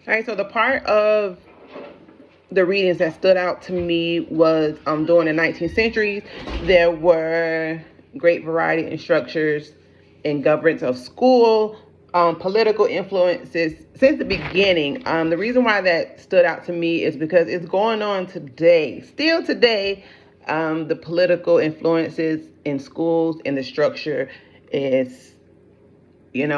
All right, so the part of the readings that stood out to me was during the 19th century, there were great variety in structures and governance of school, political influences since the beginning. The reason why that stood out to me is because it's going on today. Still today, the political influences in schools and the structure is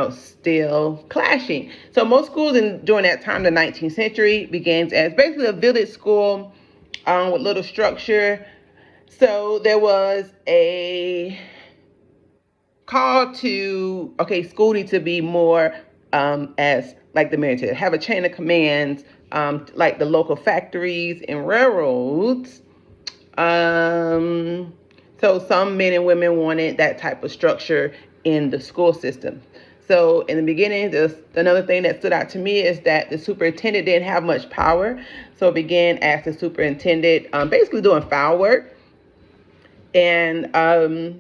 still clashing. So most schools during that time, the 19th century, begins as basically a village school with little structure. So there was a call to, okay, school needs to be more as like the military, have a chain of commands, like the local factories and railroads. Um, so some men and women wanted that type of structure in the school system. So in the beginning, another thing that stood out to me is that the superintendent didn't have much power. So it began as the superintendent basically doing file work. And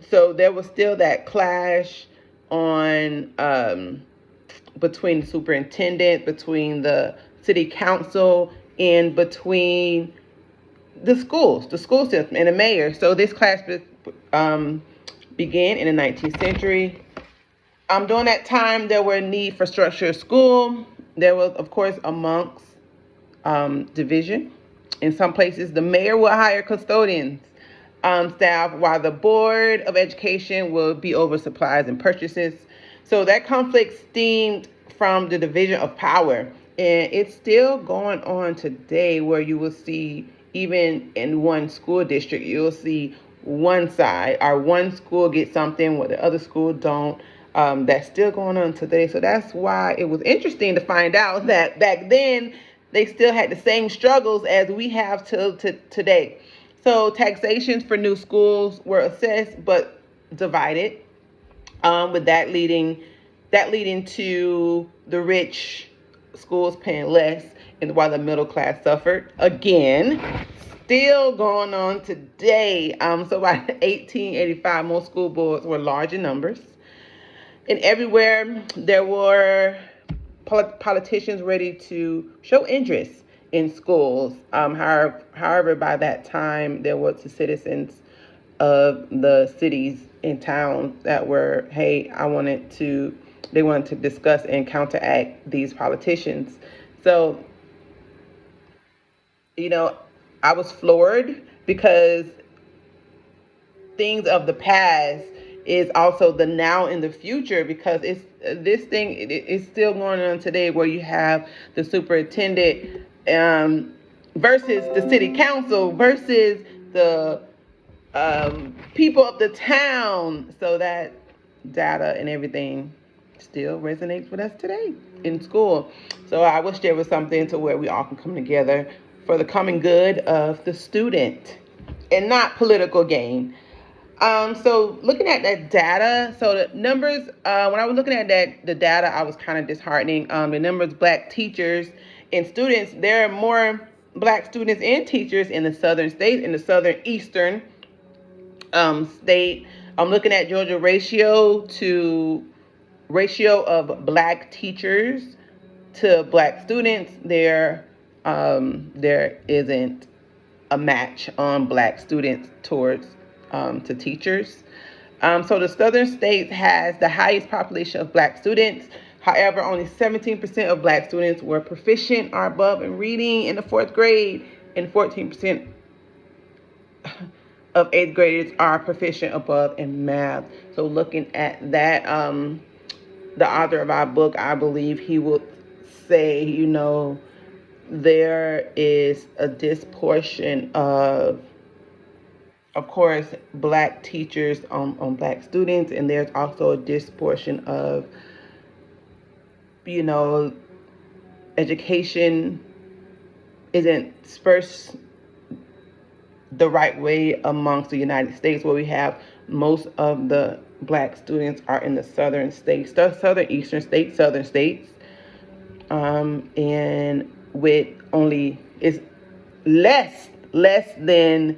so there was still that clash on between the superintendent, between the city council, and between the school system, and the mayor. So this clash began in the 19th century. During that time, there were need for structure of school. There was, of course, amongst division. In some places, the mayor will hire custodians staff, while the board of education will be over supplies and purchases. So that conflict stemmed from the division of power, and it's still going on today, where you will see even in one school district, you'll see one side or one school get something where the other school don't. That's still going on today. So that's why it was interesting to find out that back then they still had the same struggles as we have till today. So taxations for new schools were assessed but divided, with that leading to the rich schools paying less, and while the middle class suffered. Again, still going on today. So by 1885, most school boards were large in numbers, and everywhere there were politicians ready to show interest in schools. However, by that time, there was the citizens of the cities and towns that were, hey, they wanted to discuss and counteract these politicians. So, you know, I was floored because things of the past is also the now and the future, because it's still going on today, where you have the superintendent versus the city council versus the people of the town. So that data and everything still resonates with us today in school. So I wish there was something to where we all can come together for the common good of the student and not political gain. So looking at that data, so the numbers, when I was looking at the data, I was kind of disheartening. The numbers, black teachers and students, there are more black students and teachers in the southern states, in the southern eastern state. I'm looking at Georgia ratio of black teachers to black students. There isn't a match on black students towards to teachers. So the southern states has the highest population of black students. However, only 17% of black students were proficient or above in reading in the fourth grade, and 14% of eighth graders are proficient above in math. So looking at that, the author of our book, I believe he would say, there is a disproportion of course, black teachers on black students, and there's also a disproportion of, education isn't dispersed the right way amongst the United States, where we have most of the black students are in the southern states, the southern eastern states, southern states, and with only it's less than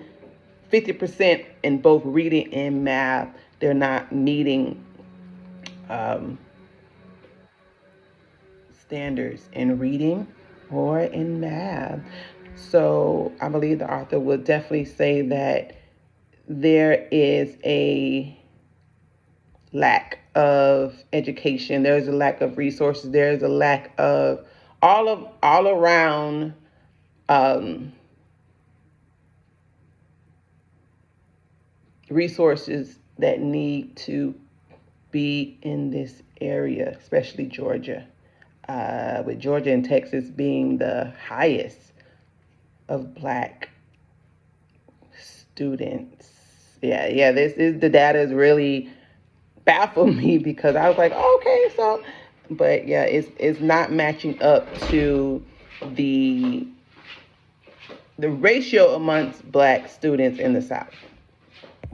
50% in both reading and math. They're not meeting standards in reading. or in math. So I believe the author will definitely say that there is a lack of education, there's a lack of resources, there's a lack of all around um, resources that need to be in this area, especially Georgia. With Georgia and Texas being the highest of Black students. Yeah, this is the data is really baffled me because I was like, okay, so, but yeah, it's not matching up to the ratio amongst Black students in the South.